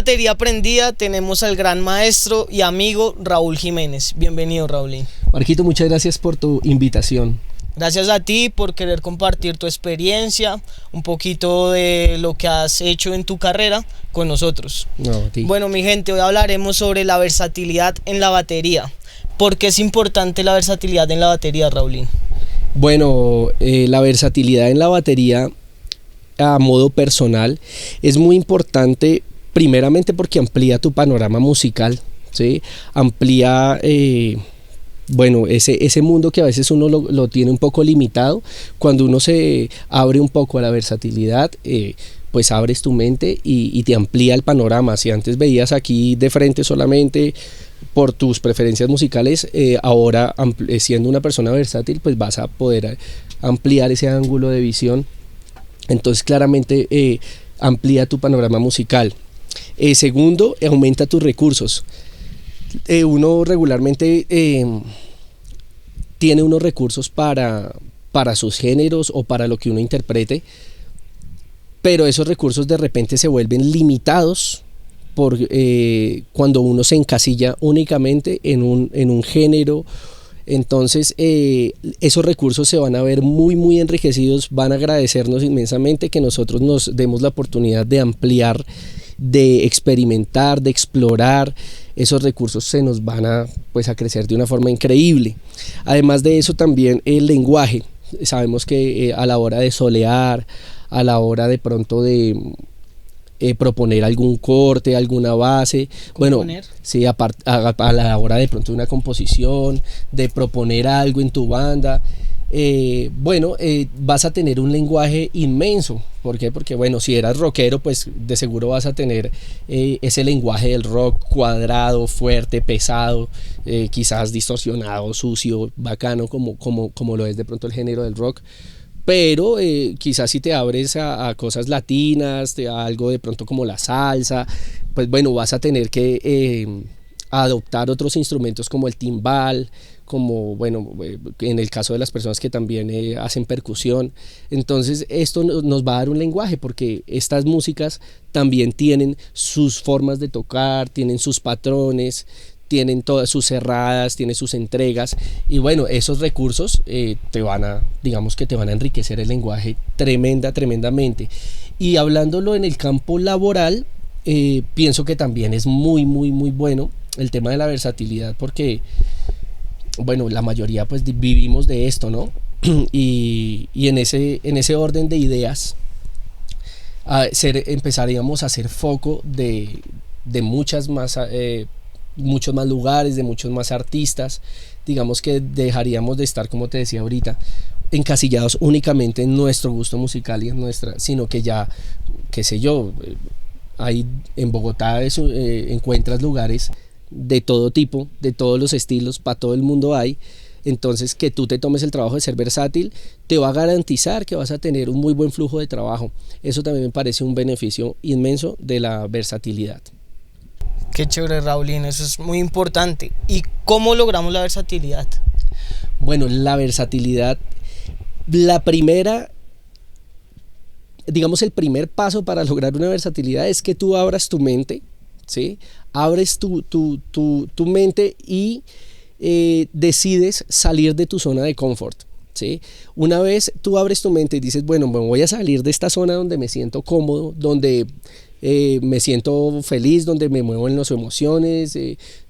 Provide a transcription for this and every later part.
Batería Prendida tenemos al gran maestro y amigo Raúl Jiménez. Bienvenido, Raúl. Marquito, muchas gracias por tu invitación. Gracias a ti por querer compartir tu experiencia, un poquito de lo que has hecho en tu carrera con nosotros. No, a ti. Bueno, mi gente, hoy hablaremos sobre la versatilidad en la batería. ¿Por qué es importante la versatilidad en la batería, Raúl? Bueno, la versatilidad en la batería a modo personal es muy importante, primeramente porque amplía tu panorama musical, ¿sí? Amplía ese mundo que a veces uno lo tiene un poco limitado. Cuando uno se abre un poco a la versatilidad, pues abres tu mente y te amplía el panorama. Si antes veías aquí de frente solamente por tus preferencias musicales, ahora siendo una persona versátil, pues vas a poder ampliar ese ángulo de visión. Entonces claramente amplía tu panorama musical. Segundo, aumenta tus recursos. Uno regularmente tiene unos recursos para sus géneros o para lo que uno interprete, pero esos recursos de repente se vuelven limitados cuando uno se encasilla únicamente en un género. Entonces esos recursos se van a ver muy enriquecidos, van a agradecernos inmensamente que nosotros nos demos la oportunidad de ampliar, de experimentar, de explorar. Esos recursos se nos van a crecer de una forma increíble. Además de eso, también el lenguaje. Sabemos que a la hora de solear, a la hora de pronto de proponer algún corte, alguna base, ¿Componer? Bueno, sí, a la hora de pronto de una composición, de proponer algo en tu banda, vas a tener un lenguaje inmenso. ¿Por qué? Porque bueno, si eras rockero, pues de seguro vas a tener ese lenguaje del rock cuadrado, fuerte, pesado, quizás distorsionado, sucio, bacano, como lo es de pronto el género del rock. Pero quizás si te abres a cosas latinas, a algo de pronto como la salsa, pues bueno, vas a tener que adoptar otros instrumentos como el timbal, como bueno, en el caso de las personas que también hacen percusión. Entonces esto nos va a dar un lenguaje, porque estas músicas también tienen sus formas de tocar, tienen sus patrones, tienen todas sus cerradas, tienen sus entregas, y bueno, esos recursos te van a enriquecer el lenguaje tremendamente. Y hablándolo en el campo laboral, pienso que también es muy bueno el tema de la versatilidad, porque bueno, la mayoría pues vivimos de esto, ¿no? y en ese orden de ideas empezaríamos a hacer foco de muchos más lugares, de muchos más artistas. Digamos que dejaríamos de estar, como te decía ahorita, encasillados únicamente en nuestro gusto musical y sino que ya, qué sé yo, hay en Bogotá encuentras lugares de todo tipo, de todos los estilos, para todo el mundo hay. Entonces, que tú te tomes el trabajo de ser versátil te va a garantizar que vas a tener un muy buen flujo de trabajo. Eso también me parece un beneficio inmenso de la versatilidad. Qué chévere, Raulín, eso es muy importante. ¿Y cómo logramos la versatilidad? Bueno, la versatilidad, el primer paso para lograr una versatilidad es que tú abras tu mente, ¿sí? Abres tu mente y decides salir de tu zona de confort, ¿sí? Una vez tú abres tu mente y dices, bueno, me voy a salir de esta zona donde me siento cómodo, donde me siento feliz, donde me muevo en las emociones,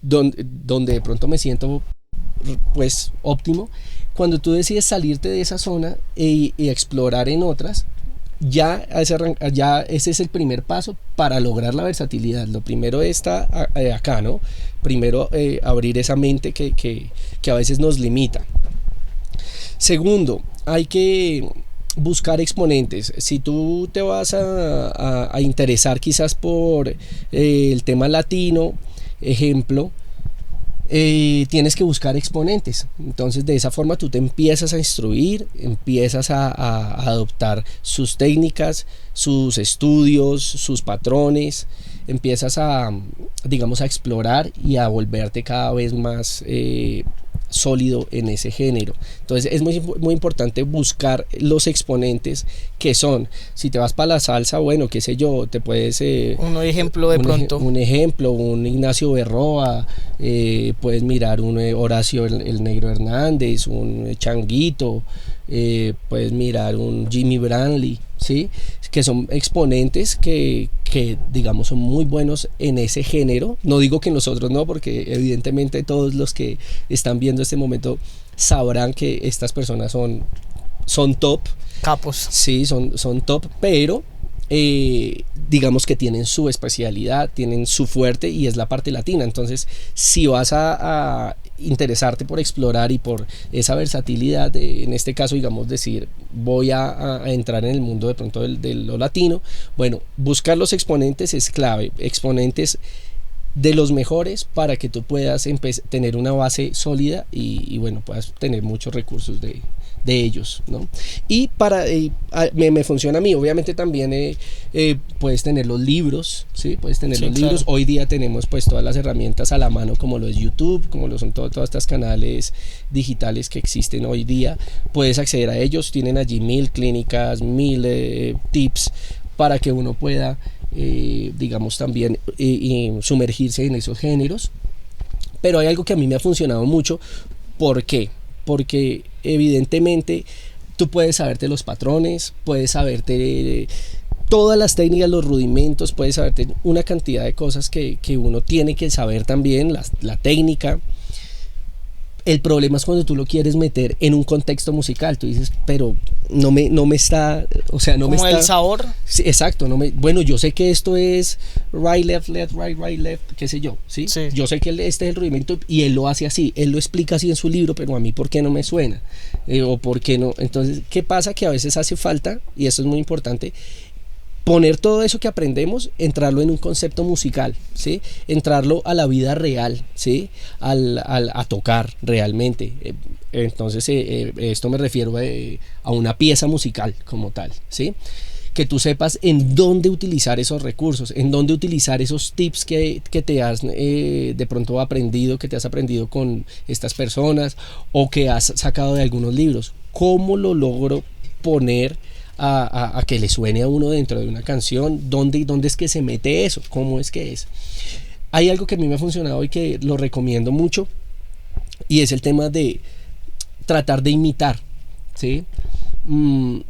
donde de pronto me siento pues óptimo. Cuando tú decides salirte de esa zona y explorar en otras, ya ese es el primer paso para lograr la versatilidad. Lo primero está acá, ¿no? Primero abrir esa mente que a veces nos limita. Segundo, hay que buscar exponentes. Si tú te vas a interesar quizás por el tema latino, ejemplo, tienes que buscar exponentes. Entonces de esa forma tú te empiezas a instruir, empiezas a adoptar sus técnicas, sus estudios, sus patrones, empiezas a explorar y a volverte cada vez más sólido en ese género. Entonces es muy importante buscar los exponentes que son. Si te vas para la salsa, bueno, qué sé yo, te puedes... un ejemplo de pronto. Un ejemplo, un Ignacio Berroa, puedes mirar un Horacio el Negro Hernández, un Changuito, puedes mirar un Jimmy Brantley, ¿sí? Que son exponentes que digamos son muy buenos en ese género. No digo que nosotros no, porque evidentemente todos los que están viendo este momento sabrán que estas personas son top. Capos. Sí, son top, pero digamos que tienen su especialidad, tienen su fuerte y es la parte latina. Entonces, si vas a interesarte por explorar y por esa versatilidad, en este caso, digamos, decir, voy a entrar en el mundo de pronto de lo latino, bueno, buscar los exponentes es clave, exponentes de los mejores para que tú puedas tener una base sólida y bueno, puedas tener muchos recursos de ellos, ¿no? Y me funciona a mí. Obviamente también puedes tener los libros, ¿sí? Puedes tener los libros. Hoy día tenemos pues todas las herramientas a la mano, como lo es YouTube, como lo son todos estos canales digitales que existen hoy día. Puedes acceder a ellos, tienen allí 1000 clínicas, 1000 tips para que uno pueda digamos también sumergirse en esos géneros. Pero hay algo que a mí me ha funcionado mucho. ¿Por qué? Porque evidentemente tú puedes saberte los patrones, puedes saberte todas las técnicas, los rudimentos, puedes saberte una cantidad de cosas que uno tiene que saber también, la técnica. El problema es cuando tú lo quieres meter en un contexto musical. Tú dices, pero no me está, o sea, no como me está... el sabor. Sí, exacto, bueno, yo sé que esto es right, left, left, right, left, qué sé yo, ¿sí? Sí. Yo sé que este es el rudimento y él lo hace así, él lo explica así en su libro, pero a mí ¿por qué no me suena? O ¿por qué no? Entonces, ¿qué pasa? Que a veces hace falta, y eso es muy importante, poner todo eso que aprendemos, entrarlo en un concepto musical, ¿sí? Entrarlo a la vida real, ¿sí? A tocar realmente. Entonces, esto me refiero a una pieza musical como tal, ¿sí? Que tú sepas en dónde utilizar esos recursos, en dónde utilizar esos tips que te has de pronto aprendido, que te has aprendido con estas personas o que has sacado de algunos libros. ¿Cómo lo logro poner a que le suene a uno dentro de una canción? ¿Dónde es que se mete eso? ¿Cómo es que es? Hay algo que a mí me ha funcionado y que lo recomiendo mucho, y es el tema de tratar de imitar, ¿sí?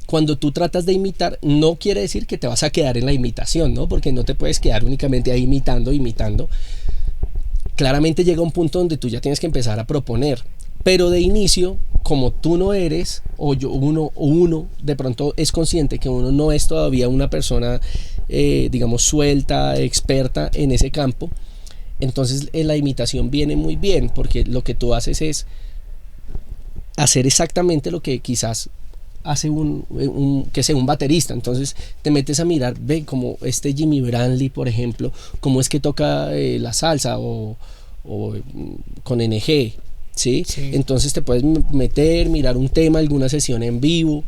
Cuando tú tratas de imitar, no quiere decir que te vas a quedar en la imitación, ¿no? Porque no te puedes quedar únicamente ahí imitando. Claramente llega un punto donde tú ya tienes que empezar a proponer, pero de inicio, como tú no eres, uno de pronto es consciente que uno no es todavía una persona, digamos, suelta, experta en ese campo, entonces la imitación viene muy bien, porque lo que tú haces es hacer exactamente lo que quizás hace que sea un baterista. Entonces te metes a mirar, ve como este Jimmy Brantley, por ejemplo, cómo es que toca la salsa o con NG, ¿sí? Sí. Entonces te puedes mirar un tema, alguna sesión en vivo,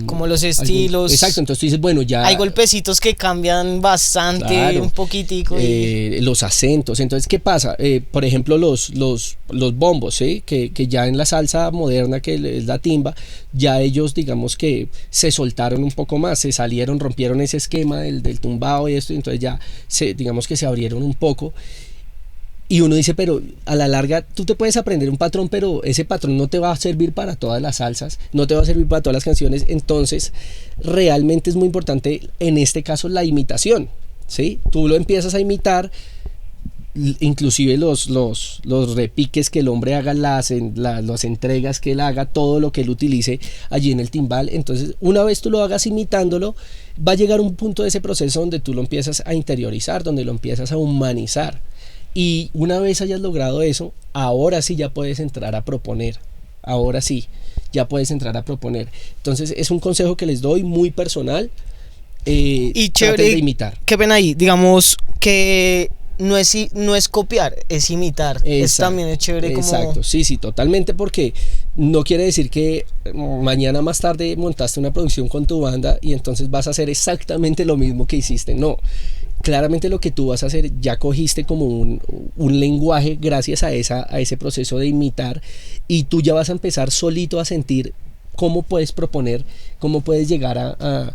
como los estilos. Exacto, entonces tú dices, bueno, ya hay golpecitos que cambian bastante, claro, un poquitico, los acentos. Entonces, ¿qué pasa? Por ejemplo, los bombos, ¿sí? que ya en la salsa moderna, que es la timba, ya ellos, digamos que se soltaron un poco más, se salieron, rompieron ese esquema del tumbado y esto, y entonces ya digamos que se abrieron un poco. Y uno dice, pero a la larga tú te puedes aprender un patrón, pero ese patrón no te va a servir para todas las salsas, no te va a servir para todas las canciones. Entonces realmente es muy importante en este caso la imitación, ¿sí? Tú lo empiezas a imitar, inclusive los repiques que el hombre haga, las entregas que él haga, todo lo que él utilice allí en el timbal. Entonces una vez tú lo hagas imitándolo, va a llegar un punto de ese proceso donde tú lo empiezas a interiorizar, donde lo empiezas a humanizar. Y una vez hayas logrado eso, ahora sí ya puedes entrar a proponer. Entonces es un consejo que les doy muy personal. Y chévere de imitar. ¿Qué ven ahí? Digamos que no es copiar, es imitar. También es chévere. Exacto, sí, totalmente, porque no quiere decir que mañana más tarde montaste una producción con tu banda y entonces vas a hacer exactamente lo mismo que hiciste. No. claramente lo que tú vas a hacer ya cogiste como un lenguaje gracias a ese proceso de imitar, y tú ya vas a empezar solito a sentir cómo puedes proponer, cómo puedes llegar a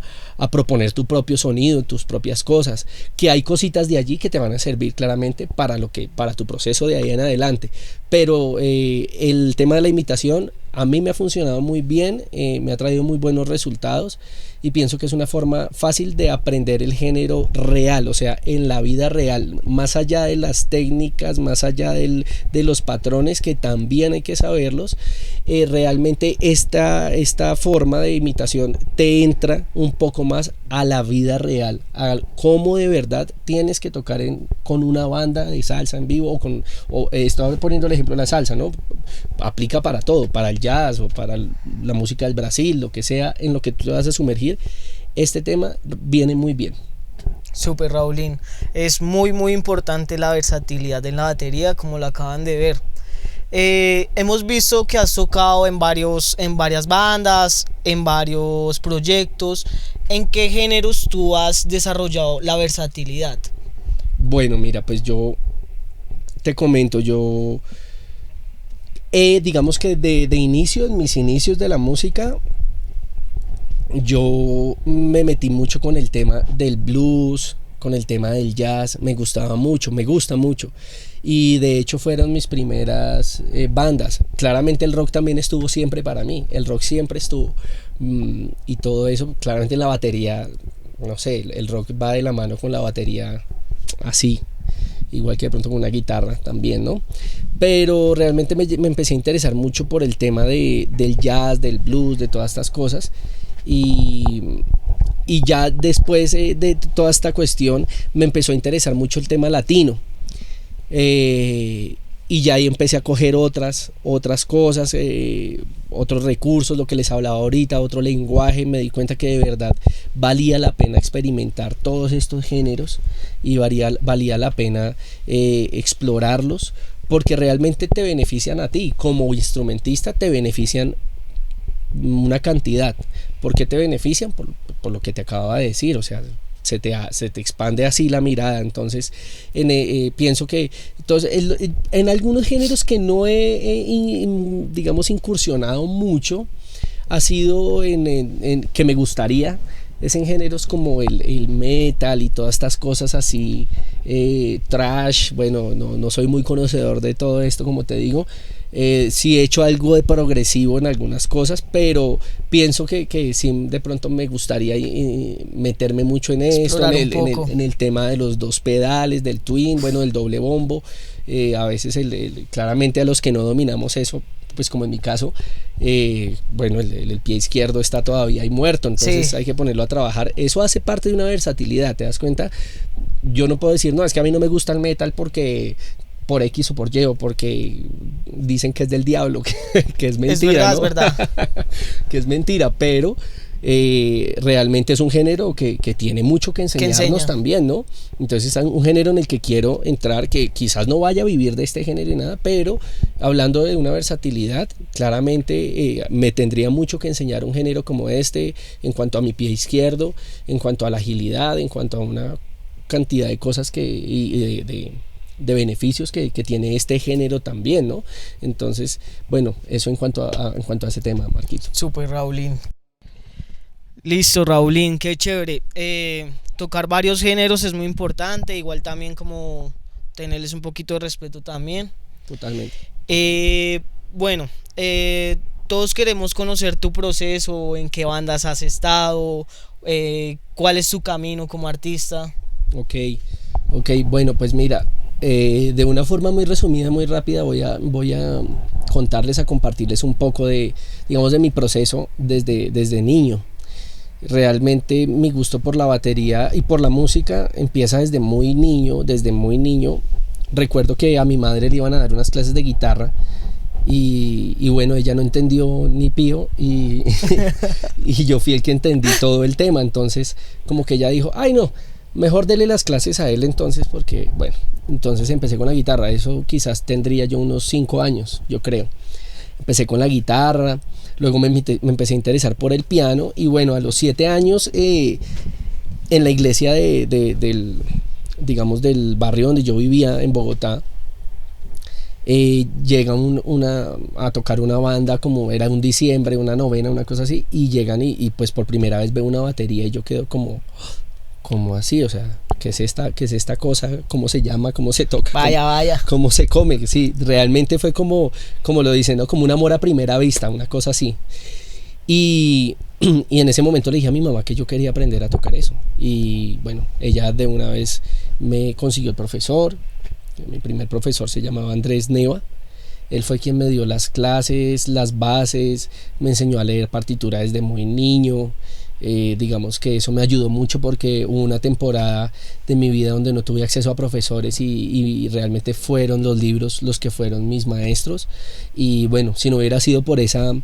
proponer tu propio sonido, tus propias cosas, que hay cositas de allí que te van a servir claramente para tu proceso de ahí en adelante. Pero el tema de la imitación a mí me ha funcionado muy bien, me ha traído muy buenos resultados, y pienso que es una forma fácil de aprender el género real, o sea, en la vida real, más allá de las técnicas, más allá de los patrones, que también hay que saberlos. Realmente esta forma de imitación te entra un poco más a la vida real, a cómo de verdad tienes que tocar con una banda de salsa en vivo, estaba poniendo el ejemplo de la salsa, ¿no? Aplica para todo, para el jazz o para la música del Brasil, lo que sea en lo que tú te vas a sumergir. Este tema viene muy bien. Súper, Raulín. Es muy muy importante la versatilidad en la batería, como lo acaban de ver. Hemos visto que has tocado en varias bandas, en varios proyectos. ¿En qué géneros tú has desarrollado la versatilidad? Bueno, mira, pues yo te comento, digamos que de inicio, en mis inicios de la música, yo me metí mucho con el tema del blues, con el tema del jazz. Me gustaba mucho, me gusta mucho, y de hecho fueron mis primeras bandas. Claramente el rock también estuvo siempre para mí, el rock siempre estuvo, y todo eso. Claramente la batería, no sé, el rock va de la mano con la batería, así, igual que de pronto con una guitarra también, ¿no? Pero realmente me empecé a interesar mucho por el tema del jazz, del blues, de todas estas cosas. Y ya después de toda esta cuestión me empezó a interesar mucho el tema latino, y ya ahí empecé a coger otras cosas, otros recursos, lo que les hablaba ahorita, otro lenguaje. Me di cuenta que de verdad valía la pena experimentar todos estos géneros, y valía la pena explorarlos, porque realmente te benefician a ti como instrumentista, te benefician una cantidad. ¿Por qué te benefician? Por lo que te acababa de decir, o sea, se te expande así la mirada. Entonces pienso que en algunos géneros que no digamos, incursionado mucho, ha sido que me gustaría, es en géneros como el metal y todas estas cosas así, trash. Bueno, no soy muy conocedor de todo esto, como te digo. Sí he hecho algo de progresivo en algunas cosas, pero pienso que sí, de pronto me gustaría meterme mucho en esto, en el tema de los dos pedales, del twin, bueno, del doble bombo. A veces claramente a los que no dominamos eso, pues como en mi caso, bueno, el pie izquierdo está todavía ahí muerto, entonces sí, hay que ponerlo a trabajar. Eso hace parte de una versatilidad, ¿te das cuenta? Yo no puedo decir, no, es que a mí no me gusta el metal porque por X o por Y, o porque dicen que es del diablo, que es mentira, es verdad, ¿no? Es verdad. Que es mentira, pero realmente es un género que tiene mucho que enseñarnos también, ¿no? Entonces es un género en el que quiero entrar, que quizás no vaya a vivir de este género y nada, pero hablando de una versatilidad, claramente me tendría mucho que enseñar un género como este, en cuanto a mi pie izquierdo, en cuanto a la agilidad, en cuanto a una cantidad de cosas de beneficios que tiene este género también, ¿no? Entonces, bueno, eso en cuanto a ese tema, Marquito. Súper, Raulín. Listo, Raulín, qué chévere. Tocar varios géneros es muy importante, igual también como tenerles un poquito de respeto también. Totalmente. Bueno, todos queremos conocer tu proceso, en qué bandas has estado, cuál es tu camino como artista. Ok, bueno, pues mira, de una forma muy resumida, muy rápida, voy a contarles, a compartirles un poco de mi proceso desde niño. Realmente mi gusto por la batería y por la música empieza desde muy niño. Recuerdo que a mi madre le iban a dar unas clases de guitarra y bueno, ella no entendió ni pío y yo fui el que entendí todo el tema. Entonces como que ella dijo, ay no, mejor dele las clases a él entonces, porque bueno, entonces empecé con la guitarra. Eso quizás tendría yo unos 5 años, yo creo. Empecé con la guitarra, luego me empecé a interesar por el piano, y bueno, a los 7 años en la iglesia digamos, del barrio donde yo vivía en Bogotá, llega a tocar una banda, como era un diciembre, una novena, una cosa así, y llegan y pues por primera vez veo una batería y yo quedo como así, o sea, ¿qué es esta cosa? ¿Cómo se llama? ¿Cómo se toca? Vaya. ¿Cómo se come? Sí, realmente fue como lo dicen, ¿no? Como un amor a primera vista, una cosa así. Y en ese momento le dije a mi mamá que yo quería aprender a tocar eso. Y bueno, ella de una vez me consiguió el profesor. Mi primer profesor se llamaba Andrés Neva. Él fue quien me dio las clases, las bases, me enseñó a leer partitura desde muy niño. Digamos que eso me ayudó mucho porque hubo una temporada de mi vida donde no tuve acceso a profesores y realmente fueron los libros los que fueron mis maestros. Y bueno, si no hubiera sido por esas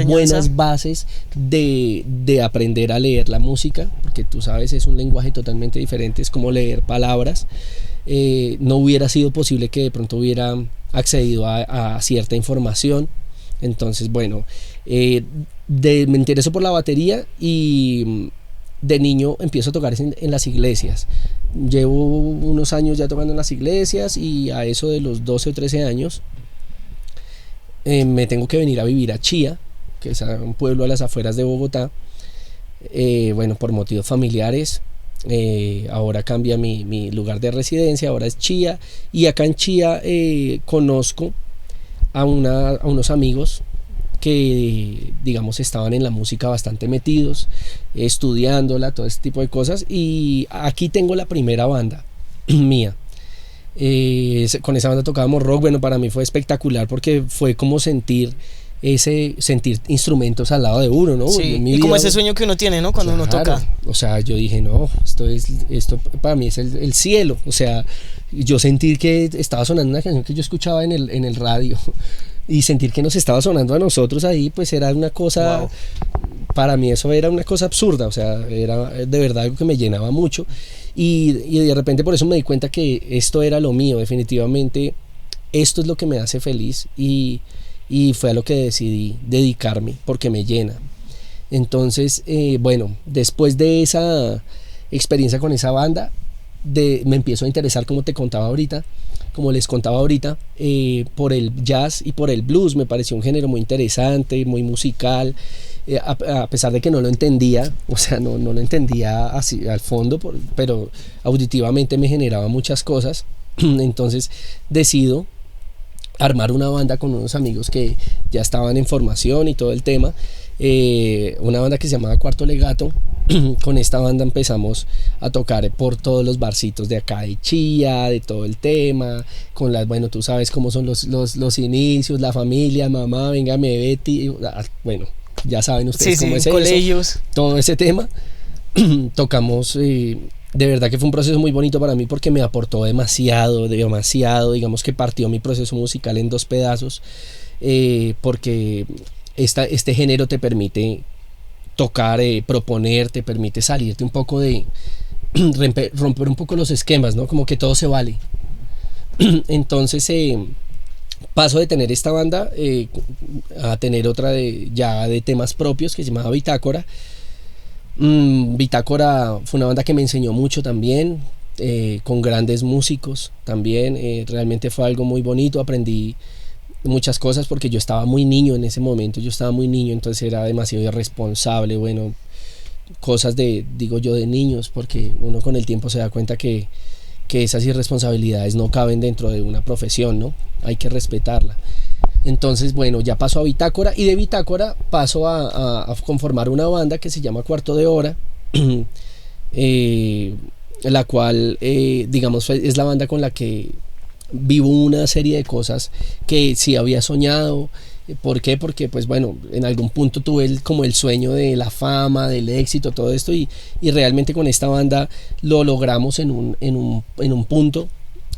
buenas bases de aprender a leer la música, porque tú sabes, es un lenguaje totalmente diferente, es como leer palabras, no hubiera sido posible que de pronto hubiera accedido a cierta información. Entonces, bueno, me intereso por la batería y de niño empiezo a tocar en las iglesias. Llevo unos años ya tocando en las iglesias y a eso de los 12 o 13 años me tengo que venir a vivir a Chía, que es un pueblo a las afueras de Bogotá. Bueno, por motivos familiares, ahora cambia mi lugar de residencia, ahora es Chía, y acá en Chía conozco a unos amigos que, digamos, estaban en la música bastante metidos, estudiándola, todo este tipo de cosas, y aquí tengo la primera banda mía. Con esa banda tocábamos rock. Bueno, para mí fue espectacular porque fue como sentir instrumentos al lado de uno, ¿no? Sí, y como ese sueño que uno tiene, ¿no? Cuando uno toca. O sea, yo dije, no, esto para mí es el cielo. O sea, yo sentir que estaba sonando una canción que yo escuchaba en el radio y sentir que nos estaba sonando a nosotros ahí, pues era una cosa, wow. Para mí eso era una cosa absurda, o sea, era de verdad algo que me llenaba mucho. Y de repente por eso me di cuenta que esto era lo mío, definitivamente esto es lo que me hace feliz y fue a lo que decidí dedicarme porque me llena. Entonces, bueno, después de esa experiencia con esa banda, me empiezo a interesar, como les contaba ahorita, por el jazz y por el blues. Me pareció un género muy interesante, muy musical. A pesar de que no lo entendía, o sea, no lo entendía así al fondo, pero auditivamente me generaba muchas cosas. Entonces decido armar una banda con unos amigos que ya estaban en formación y todo el tema, una banda que se llamaba Cuarto Legato. Con esta banda empezamos a tocar por todos los barcitos de acá de Chía, de todo el tema, bueno, tú sabes cómo son los inicios, la familia, mamá, véngame Betty, bueno, ya saben ustedes cómo es colegios. Eso, todo ese tema. Tocamos, de verdad que fue un proceso muy bonito para mí porque me aportó demasiado, digamos que partió mi proceso musical en dos pedazos, porque este género te permite tocar, proponer, te permite salirte un poco de romper un poco los esquemas, ¿no? Como que todo se vale. Entonces paso de tener esta banda a tener otra ya de temas propios que se llamaba Bitácora. Bitácora fue una banda que me enseñó mucho también, con grandes músicos también. Realmente fue algo muy bonito, aprendí muchas cosas porque yo estaba muy niño en ese momento, entonces era demasiado irresponsable, bueno, cosas digo yo, de niños, porque uno con el tiempo se da cuenta que esas irresponsabilidades no caben dentro de una profesión, ¿no? Hay que respetarla. Entonces, bueno, ya paso a Bitácora y de Bitácora paso a conformar una banda que se llama Cuarto de Hora, la cual, digamos, es la banda con la que vivo una serie de cosas que sí había soñado. ¿Por qué? Porque pues bueno, en algún punto tuve como el sueño de la fama, del éxito, todo esto, y realmente con esta banda lo logramos en un punto.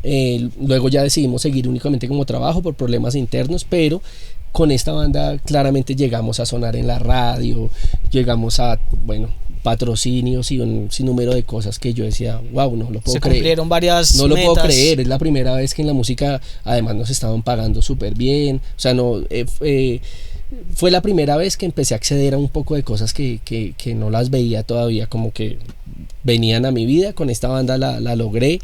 Luego ya decidimos seguir únicamente como trabajo por problemas internos, pero con esta banda claramente llegamos a sonar en la radio, llegamos a, bueno, patrocinios y un sinnúmero de cosas que yo decía, wow, no lo puedo creer. Se cumplieron varias No lo metas. puedo creer, es la primera vez que en la música además nos estaban pagando súper bien, o sea, no, fue la primera vez que empecé a acceder a un poco de cosas que no las veía todavía, como que venían a mi vida. Con esta banda la logré.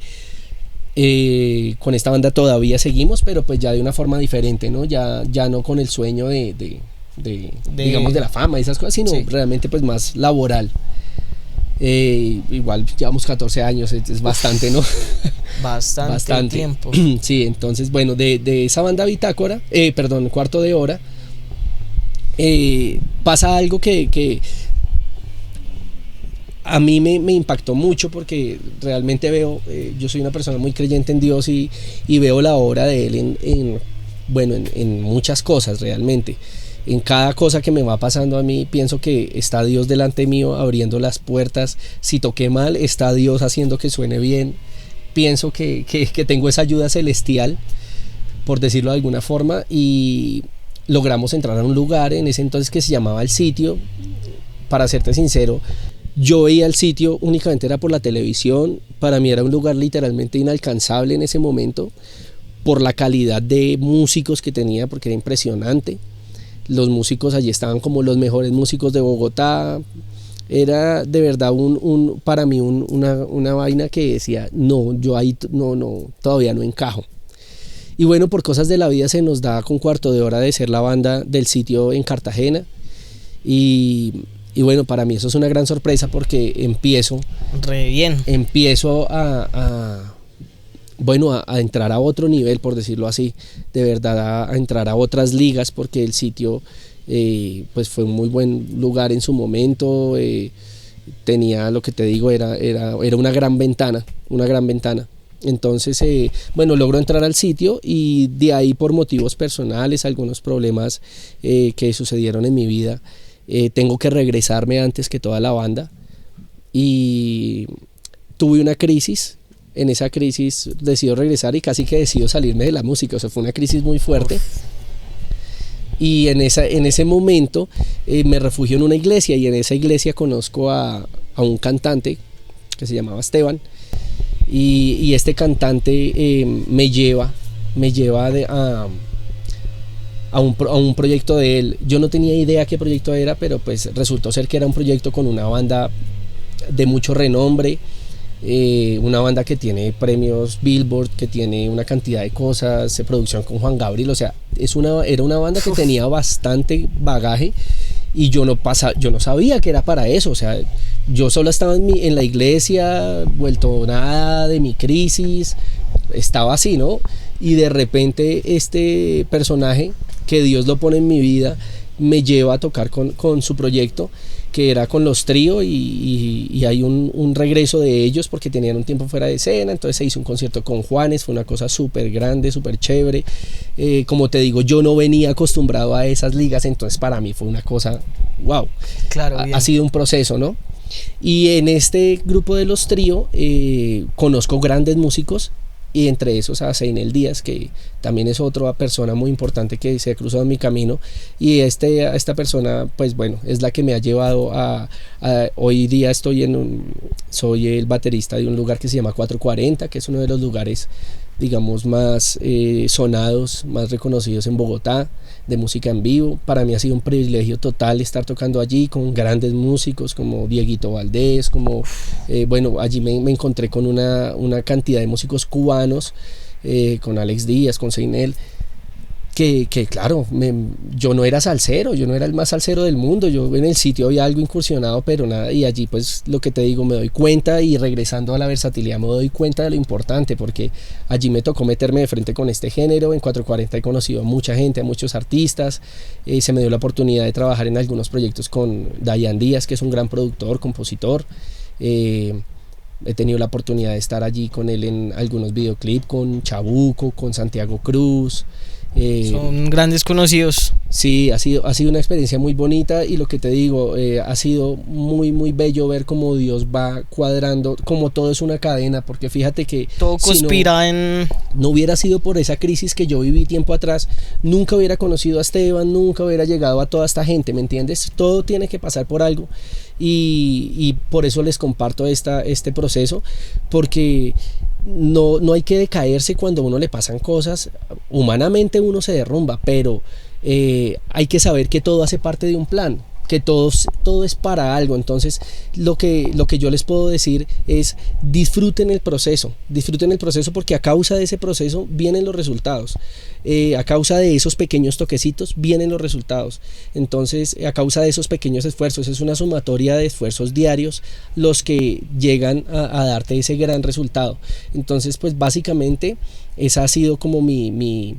Con esta banda todavía seguimos, pero pues ya de una forma diferente, ¿no? Ya no con el sueño digamos, de la fama y esas cosas, sino sí, realmente pues más laboral. Igual llevamos 14 años, es bastante, ¿no? Bastante tiempo. Sí, entonces bueno, de esa banda Bitácora, Cuarto de Hora, pasa algo que a mí me impactó mucho, porque realmente veo, yo soy una persona muy creyente en Dios y veo la obra de Él en muchas cosas realmente. En cada cosa que me va pasando a mí, pienso que está Dios delante mío abriendo las puertas. Si toqué mal, está Dios haciendo que suene bien. Pienso que tengo esa ayuda celestial, por decirlo de alguna forma, y logramos entrar a un lugar en ese entonces que se llamaba El Sitio. Para serte sincero, yo veía el sitio únicamente era por la televisión. Para mí era un lugar literalmente inalcanzable en ese momento, por la calidad de músicos que tenía, porque era impresionante. Los músicos allí estaban como los mejores músicos de Bogotá. Era de verdad para mí una vaina que decía, no, yo ahí todavía no encajo. Y bueno, por cosas de la vida se nos da con Cuarto de Hora de ser la banda del Sitio en Cartagena. Y bueno, para mí eso es una gran sorpresa, porque empiezo a entrar a otro nivel, por decirlo así, de verdad a entrar a otras ligas, porque el Sitio pues fue un muy buen lugar en su momento. Tenía, lo que te digo, era una gran ventana. Entonces, logro entrar al Sitio, y de ahí, por motivos personales, algunos problemas que sucedieron en mi vida, tengo que regresarme antes que toda la banda, y tuve una crisis. En esa crisis decido regresar y casi que decido salirme de la música. O sea, fue una crisis muy fuerte. Y en ese momento me refugio en una iglesia, y en esa iglesia conozco a un cantante que se llamaba Esteban, y este cantante me lleva a un proyecto de él. Yo no tenía idea qué proyecto era, pero pues resultó ser que era un proyecto con una banda de mucho renombre, una banda que tiene premios Billboard, que tiene una cantidad de cosas, producción con Juan Gabriel. O sea, era una banda que tenía bastante bagaje, y yo no sabía que era para eso. O sea, yo solo estaba en la iglesia, vuelto nada de mi crisis, estaba así, ¿no? Y de repente este personaje que Dios lo pone en mi vida me lleva a tocar con su proyecto, que era con Los Trío, y hay un regreso de ellos porque tenían un tiempo fuera de escena. Entonces se hizo un concierto con Juanes, fue una cosa súper grande, súper chévere. Como te digo, yo no venía acostumbrado a esas ligas, entonces para mí fue una cosa, wow. Claro, ha sido un proceso, ¿no? Y en este grupo de Los Trío conozco grandes músicos, y entre esos a Seinel Díaz, que también es otra persona muy importante que se ha cruzado en mi camino. Y esta persona, pues bueno, es la que me ha llevado a hoy día soy el baterista de un lugar que se llama 440, que es uno de los lugares, digamos, más sonados, más reconocidos en Bogotá, de música en vivo. Para mí ha sido un privilegio total estar tocando allí con grandes músicos como Dieguito Valdés, allí me encontré con una cantidad de músicos cubanos, con Alex Díaz, con Seinel, que claro, yo no era salsero, yo no era el más salsero del mundo. Yo en el Sitio había algo incursionado, pero nada, y allí pues lo que te digo, me doy cuenta, y regresando a la versatilidad, me doy cuenta de lo importante, porque allí me tocó meterme de frente con este género. En 440 he conocido a mucha gente, a muchos artistas, se me dio la oportunidad de trabajar en algunos proyectos con Dayan Díaz, que es un gran productor, compositor. He tenido la oportunidad de estar allí con él en algunos videoclips, con Chabuco, con Santiago Cruz. Son grandes conocidos. Sí, ha sido una experiencia muy bonita, y lo que te digo, ha sido muy muy bello ver cómo Dios va cuadrando, como todo es una cadena, porque fíjate que todo conspira no hubiera sido por esa crisis que yo viví tiempo atrás, nunca hubiera conocido a Esteban, nunca hubiera llegado a toda esta gente, ¿me entiendes? Todo tiene que pasar por algo, y por eso les comparto este proceso, porque no hay que decaerse cuando a uno le pasan cosas. Humanamente uno se derrumba, pero hay que saber que todo hace parte de un plan, que todo es para algo. Entonces lo que yo les puedo decir es disfruten el proceso porque a causa de ese proceso vienen los resultados, a causa de esos pequeños toquecitos vienen los resultados. Entonces a causa de esos pequeños esfuerzos, es una sumatoria de esfuerzos diarios los que llegan a darte ese gran resultado. Entonces pues básicamente esa ha sido como mi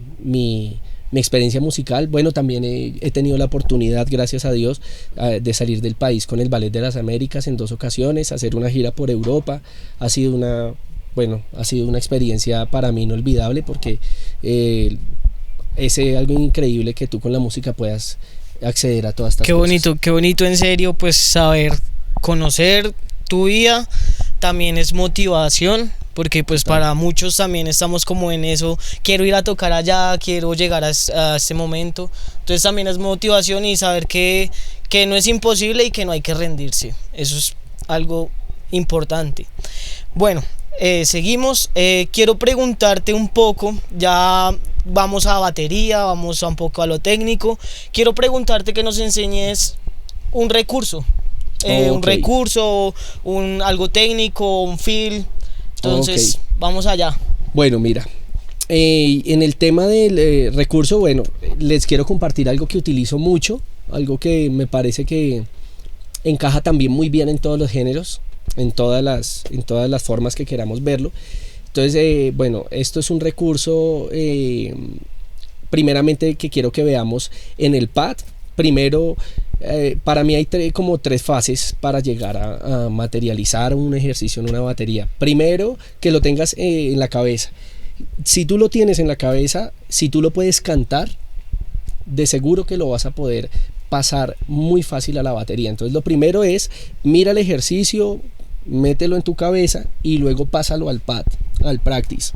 experiencia musical. Bueno, también he tenido la oportunidad, gracias a Dios, de salir del país con el Ballet de las Américas en 2 ocasiones, hacer una gira por Europa. Ha sido una experiencia para mí inolvidable, porque es algo increíble que tú con la música puedas acceder a todas estas cosas. Qué bonito en serio, pues saber, conocer tu vida, también es motivación, porque pues para muchos también estamos como en eso, quiero ir a tocar allá, quiero llegar a este momento. Entonces también es motivación y saber que no es imposible y que no hay que rendirse. Eso es algo importante. Bueno, seguimos. Quiero preguntarte un poco, ya vamos a batería, vamos a un poco a lo técnico. Quiero preguntarte que nos enseñes un recurso. Un recurso, algo técnico, un feel. Entonces, vamos allá. Bueno, mira, en el tema del recurso, bueno, les quiero compartir algo que utilizo mucho, algo que me parece que encaja también muy bien en todos los géneros, en todas las formas que queramos verlo. Entonces, bueno, esto es un recurso, primeramente, que quiero que veamos en el pad. Primero, para mí hay como 3 fases para llegar a materializar un ejercicio en una batería. Primero, que lo tengas en la cabeza. Si tú lo tienes en la cabeza, si tú lo puedes cantar, de seguro que lo vas a poder pasar muy fácil a la batería. Entonces lo primero es, mira el ejercicio, mételo en tu cabeza y luego pásalo al pad, al practice.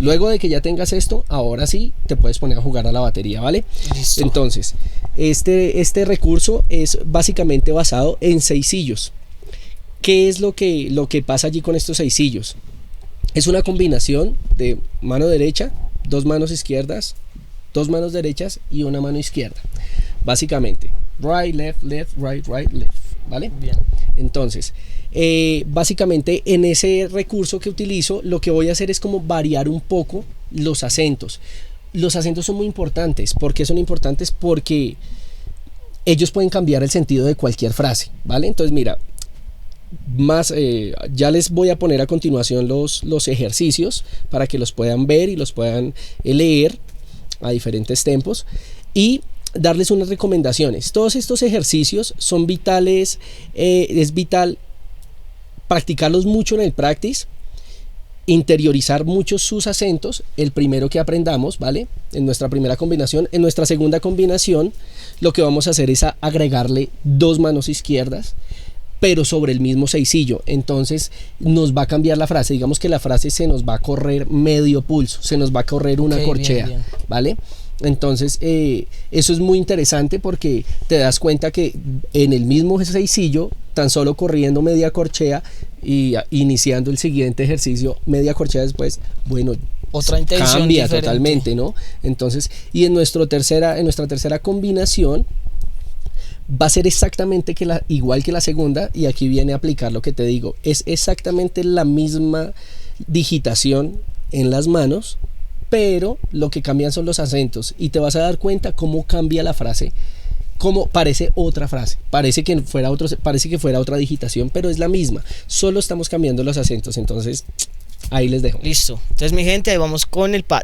Luego de que ya tengas esto, ahora sí te puedes poner a jugar a la batería, ¿vale? Listo. Entonces, este recurso es básicamente basado en seisillos. ¿Qué es lo que pasa allí con estos seisillos? Es una combinación de mano derecha, 2 manos izquierdas, 2 manos derechas y una mano izquierda. Básicamente, right, left, left, right, right, left, ¿vale? Bien. Entonces, básicamente en ese recurso que utilizo, lo que voy a hacer es como variar un poco los acentos. Los acentos son muy importantes. ¿Por qué son importantes? Porque ellos pueden cambiar el sentido de cualquier frase, ¿vale? Entonces, mira, ya les voy a poner a continuación los ejercicios para que los puedan ver y los puedan leer a diferentes tempos y darles unas recomendaciones. Todos estos ejercicios son vitales, es vital practicarlos mucho en el practice, interiorizar mucho sus acentos, el primero que aprendamos, ¿vale? En nuestra primera combinación. En nuestra segunda combinación lo que vamos a hacer es agregarle 2 manos izquierdas, pero sobre el mismo seisillo. Entonces nos va a cambiar la frase. Digamos que la frase se nos va a correr medio pulso, se nos va a correr una corchea, bien. ¿Vale? Entonces eso es muy interesante porque te das cuenta que en el mismo seisillo, tan solo corriendo media corchea y iniciando el siguiente ejercicio media corchea después, bueno, otra intención cambia diferente. Totalmente, ¿no? Entonces, y en nuestra tercera combinación va a ser exactamente igual que la segunda, y aquí viene a aplicar lo que te digo, es exactamente la misma digitación en las manos, pero lo que cambian son los acentos, y te vas a dar cuenta cómo cambia la frase, cómo parece otra frase, parece que fuera otra digitación, pero es la misma, solo estamos cambiando los acentos. Entonces ahí les dejo. Listo, entonces mi gente, ahí vamos con el pad.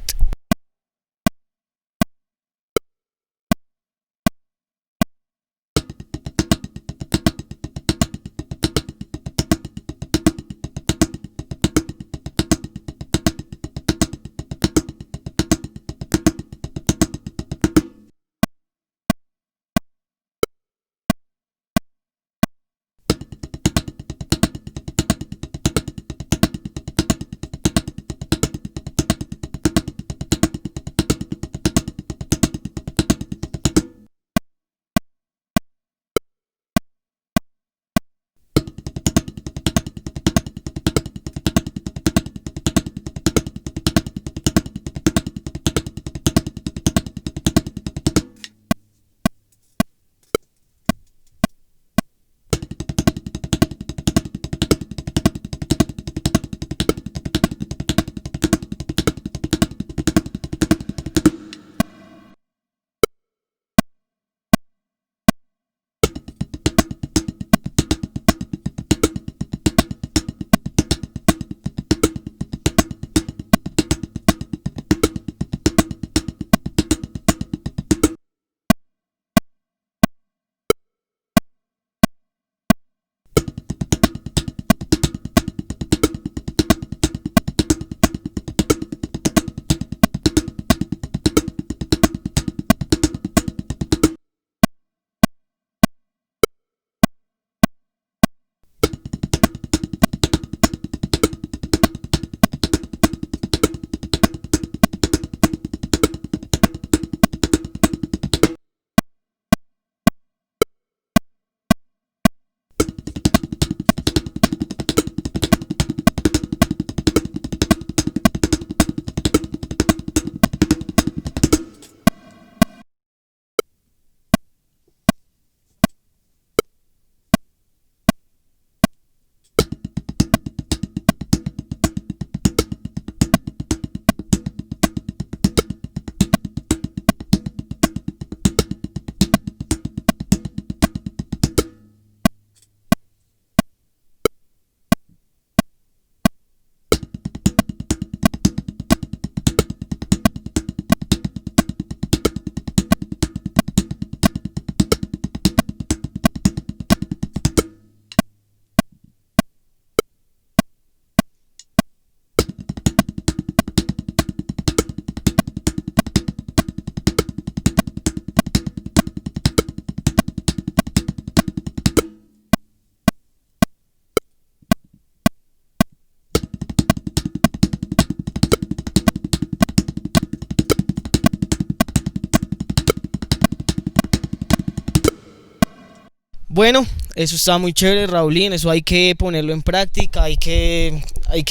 Bueno, eso está muy chévere, Raulín, eso hay que ponerlo en práctica, hay que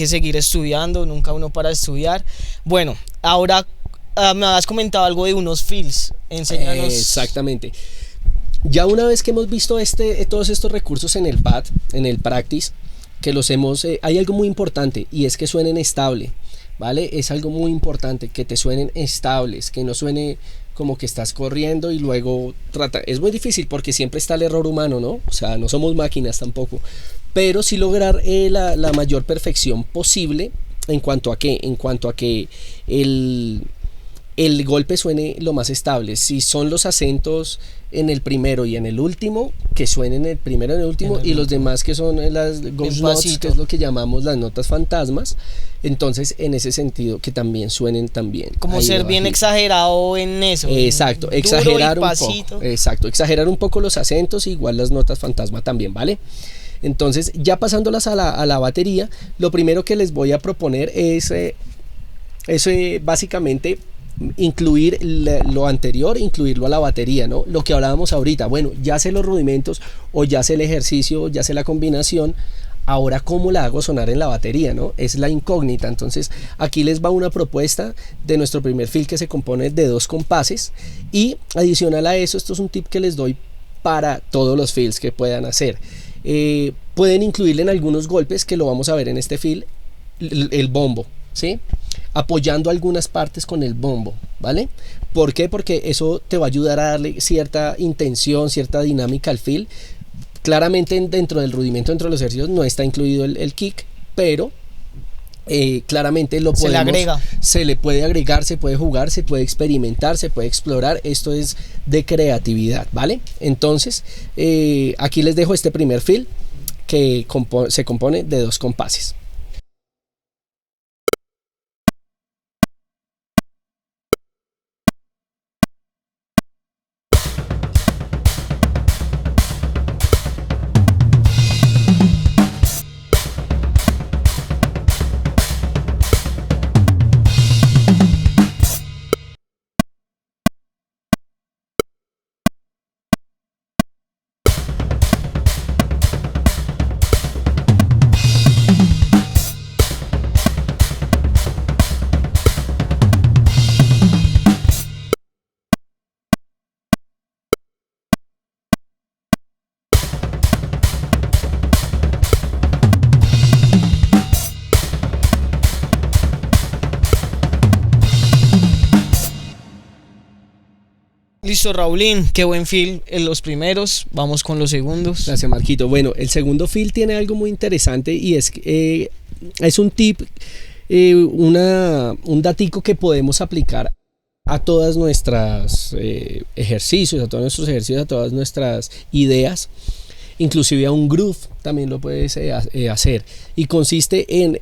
seguir estudiando, nunca uno para de estudiar. Bueno, ahora me has comentado algo de unos feels, enséñanos. Exactamente. Ya una vez que hemos visto todos estos recursos en el pad, en el practice, que los hemos, hay algo muy importante y es que suenen estable, ¿vale? Es algo muy importante que te suenen estables, que no suene como que estás corriendo y luego es muy difícil porque siempre está el error humano, ¿no? O sea, no somos máquinas tampoco, pero sí lograr la mayor perfección posible en cuanto a qué, en cuanto a que el golpe suene lo más estable. Si son los acentos en el primero y en el último, que suenen en el primero y en el último, y los demás que son las ghost notes, que es lo que llamamos las notas fantasmas, entonces en ese sentido que también suenen también. Como ser bien exagerado en eso. Exacto, exagerar un poco. Exacto, exagerar un poco los acentos, igual las notas fantasma también, ¿vale? Entonces, ya pasándolas a la batería, lo primero que les voy a proponer es básicamente incluir lo anterior, incluirlo a la batería, ¿no? Lo que hablábamos ahorita, bueno, ya sé los rudimentos o ya sé el ejercicio, ya sé la combinación, ahora cómo la hago sonar en la batería, ¿no? Es la incógnita. Entonces aquí les va una propuesta de nuestro primer fill que se compone de 2 compases y adicional a eso, esto es un tip que les doy para todos los fills que puedan hacer. Pueden incluirle en algunos golpes, que lo vamos a ver en este fill, el bombo, ¿sí? Apoyando algunas partes con el bombo, ¿vale? ¿Por qué? Porque eso te va a ayudar a darle cierta intención, cierta dinámica al fill. Claramente dentro del rudimento, dentro de los ejercicios no está incluido el kick, pero claramente lo podemos, se le puede agregar, se puede jugar, se puede experimentar, se puede explorar. Esto es de creatividad, ¿vale? Entonces aquí les dejo este primer fill que se compone de 2 compases. Listo, Raulín, qué buen fill en los primeros, vamos con los segundos. Gracias, Marquito. Bueno, el segundo fill tiene algo muy interesante y es un tip, un datico que podemos aplicar a todas nuestras ejercicios, a todos nuestros ejercicios, a todas nuestras ideas, inclusive a un groove también lo puedes hacer, y consiste en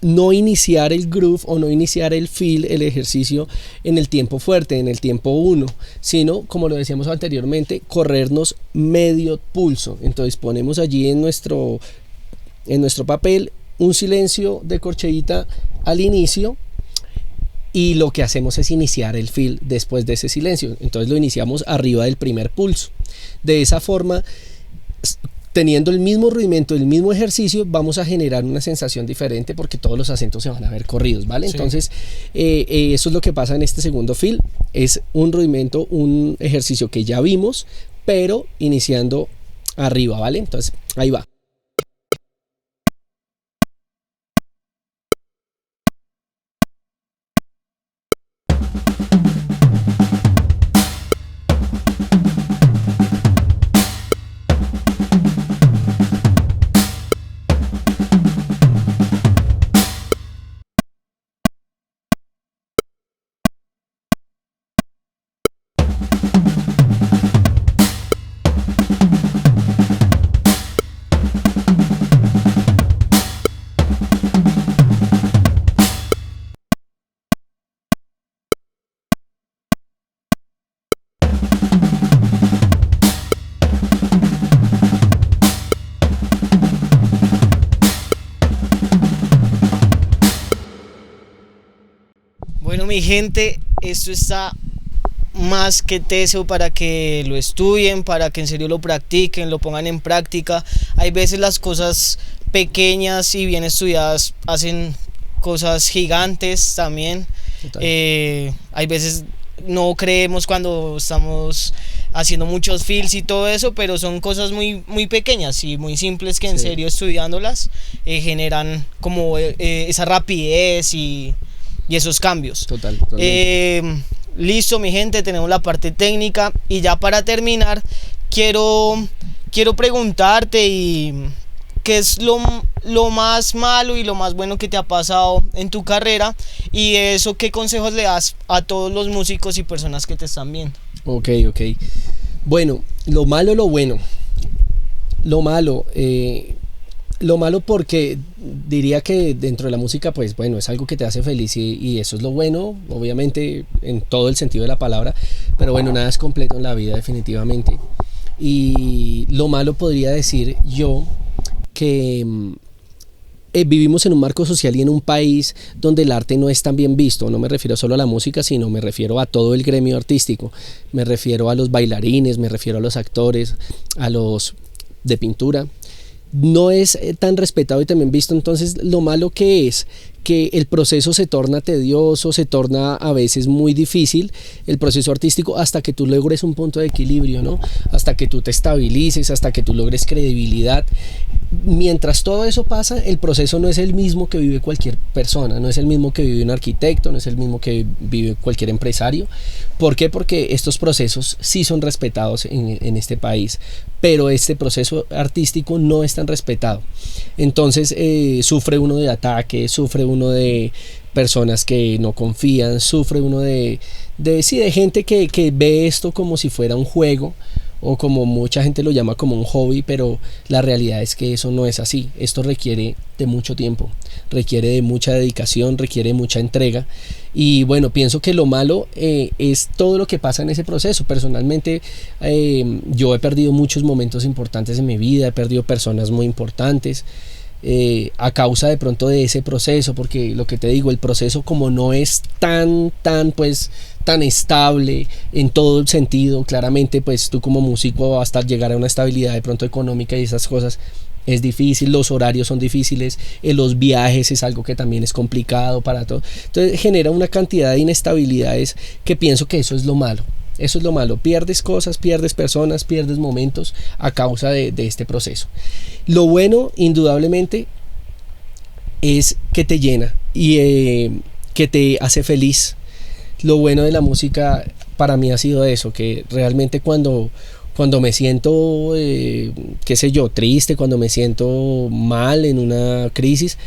no iniciar el groove o no iniciar el fill, el ejercicio, en el tiempo fuerte, en el tiempo 1, sino, como lo decíamos anteriormente, corrernos medio pulso. Entonces ponemos allí en nuestro papel un silencio de corcheíta al inicio y lo que hacemos es iniciar el fill después de ese silencio. Entonces lo iniciamos arriba del primer pulso. De esa forma, teniendo el mismo rudimento, el mismo ejercicio, vamos a generar una sensación diferente porque todos los acentos se van a ver corridos, ¿vale? Sí. Entonces, eso es lo que pasa en este segundo fill. Es un rudimento, un ejercicio que ya vimos, pero iniciando arriba, ¿vale? Entonces, ahí va. Bueno, mi gente, esto está más que teso para que lo estudien, para que en serio lo practiquen, lo pongan en práctica. Hay veces las cosas pequeñas y bien estudiadas hacen cosas gigantes también. Hay veces no creemos cuando estamos haciendo muchos feels y todo eso, pero son cosas muy, muy pequeñas y muy simples que en serio estudiándolas generan como esa rapidez y esos cambios. Listo, mi gente, tenemos la parte técnica y ya para terminar quiero preguntarte qué es lo más malo y lo más bueno que te ha pasado en tu carrera, y eso qué consejos le das a todos los músicos y personas que te están viendo. Ok. Bueno, lo malo, lo bueno. Lo malo porque diría que dentro de la música, pues bueno, es algo que te hace feliz y eso es lo bueno, obviamente en todo el sentido de la palabra, pero bueno, nada es completo en la vida definitivamente. Y lo malo podría decir yo que vivimos en un marco social y en un país donde el arte no es tan bien visto. No me refiero solo a la música, sino me refiero a todo el gremio artístico. Me refiero a los bailarines, me refiero a los actores, a los de pintura. No es tan respetado y también visto. Entonces lo malo que es que el proceso se torna tedioso, se torna a veces muy difícil, el proceso artístico, hasta que tú logres un punto de equilibrio, ¿no? Hasta que tú te estabilices, hasta que tú logres credibilidad. Mientras todo eso pasa, el proceso no es el mismo que vive cualquier persona, no es el mismo que vive un arquitecto, no es el mismo que vive cualquier empresario. ¿Por qué? Porque estos procesos sí son respetados en este país, pero este proceso artístico no es tan respetado. Entonces sufre uno de ataques, sufre uno de personas que no confían, sufre uno de gente que ve esto como si fuera un juego, o como mucha gente lo llama, como un hobby, pero la realidad es que eso no es así. Esto requiere de mucho tiempo, requiere de mucha dedicación, requiere de mucha entrega. Y bueno, pienso que lo malo es todo lo que pasa en ese proceso. Personalmente yo he perdido muchos momentos importantes en mi vida, he perdido personas muy importantes a causa de pronto de ese proceso, porque lo que te digo, el proceso como no es tan estable en todo el sentido, claramente pues tú como músico hasta llegar a una estabilidad de pronto económica y esas cosas es difícil, los horarios son difíciles, los viajes es algo que también es complicado para todo, entonces genera una cantidad de inestabilidades que pienso que eso es lo malo. Eso es lo malo, pierdes cosas, pierdes personas, pierdes momentos a causa de este proceso. Lo bueno, indudablemente, es que te llena y que te hace feliz. Lo bueno de la música para mí ha sido eso, que realmente cuando me siento, qué sé yo, triste, cuando me siento mal en una crisis,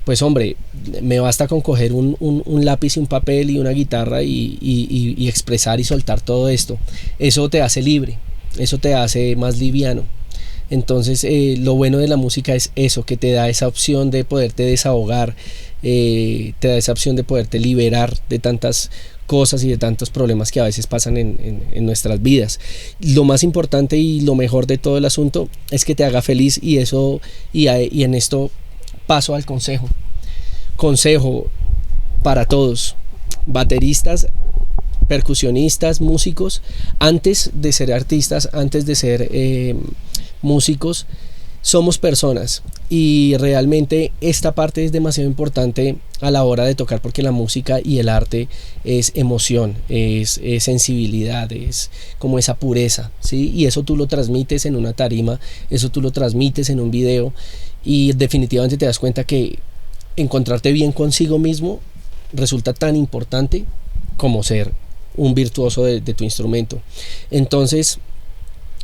pues hombre, me basta con coger un lápiz y un papel y una guitarra y expresar y soltar todo esto. Eso te hace libre, eso te hace más liviano. Entonces lo bueno de la música es eso, que te da esa opción de poderte desahogar, te da esa opción de poderte liberar de tantas cosas y de tantos problemas que a veces pasan en nuestras vidas. Lo más importante y lo mejor de todo el asunto es que te haga feliz, y eso y en esto paso al consejo para todos, bateristas, percusionistas, músicos. Antes de ser artistas, antes de ser músicos, somos personas, y realmente esta parte es demasiado importante a la hora de tocar, porque la música y el arte es emoción, es sensibilidad, es como esa pureza, ¿sí? Y eso tú lo transmites en una tarima, eso tú lo transmites en un video, y definitivamente te das cuenta que encontrarte bien consigo mismo resulta tan importante como ser un virtuoso de tu instrumento. Entonces,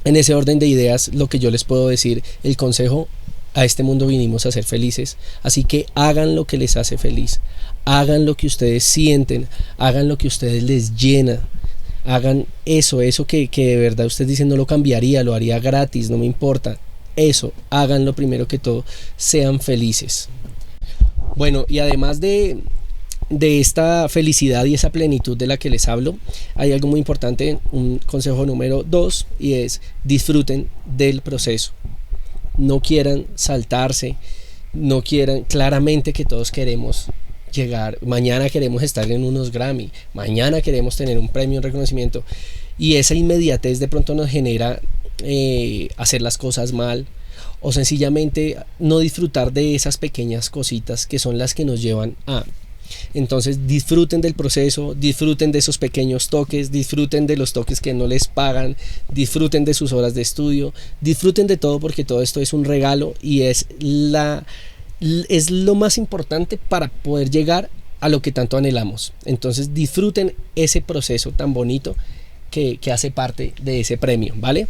en ese orden de ideas, lo que yo les puedo decir, el consejo: a este mundo vinimos a ser felices, así que hagan lo que les hace feliz, hagan lo que ustedes sienten, hagan lo que ustedes les llena, hagan eso que de verdad ustedes dicen no lo cambiaría, lo haría gratis, no me importa. Eso, háganlo primero que todo, sean felices. Bueno, y además de esta felicidad y esa plenitud de la que les hablo, hay algo muy importante, un consejo número 2, y es: disfruten del proceso. No quieran saltarse, no quieran, claramente que todos queremos llegar, mañana queremos estar en unos Grammy, mañana queremos tener un premio, un reconocimiento, y esa inmediatez de pronto nos genera hacer las cosas mal, o sencillamente no disfrutar de esas pequeñas cositas que son las que nos llevan a. Entonces disfruten del proceso, disfruten de esos pequeños toques, disfruten de los toques que no les pagan, disfruten de sus horas de estudio, disfruten de todo, porque todo esto es un regalo y es lo más importante para poder llegar a lo que tanto anhelamos. Entonces disfruten ese proceso tan bonito que hace parte de ese premio, ¿vale?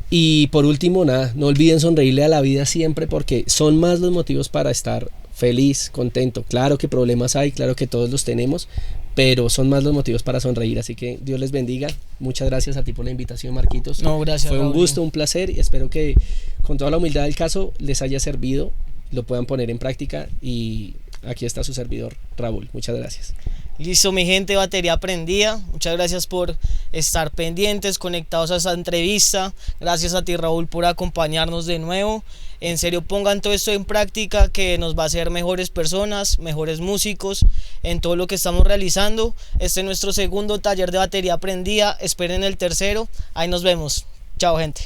Y por último, nada, no olviden sonreírle a la vida siempre, porque son más los motivos para estar feliz, contento. Claro que problemas hay, claro que todos los tenemos, pero son más los motivos para sonreír. Así que Dios les bendiga. Muchas gracias a ti por la invitación, Marquitos. No, gracias. Fue un Raúl. gusto, un placer, y espero que con toda la humildad del caso les haya servido, lo puedan poner en práctica, y aquí está su servidor, Raúl. Muchas gracias. Listo, mi gente, batería prendida. Muchas gracias por estar pendientes, conectados a esta entrevista. Gracias a ti, Raúl, por acompañarnos de nuevo. En serio, pongan todo esto en práctica, que nos va a hacer mejores personas, mejores músicos en todo lo que estamos realizando. Este es nuestro segundo taller de batería prendida. Esperen el tercero. Ahí nos vemos. Chao, gente.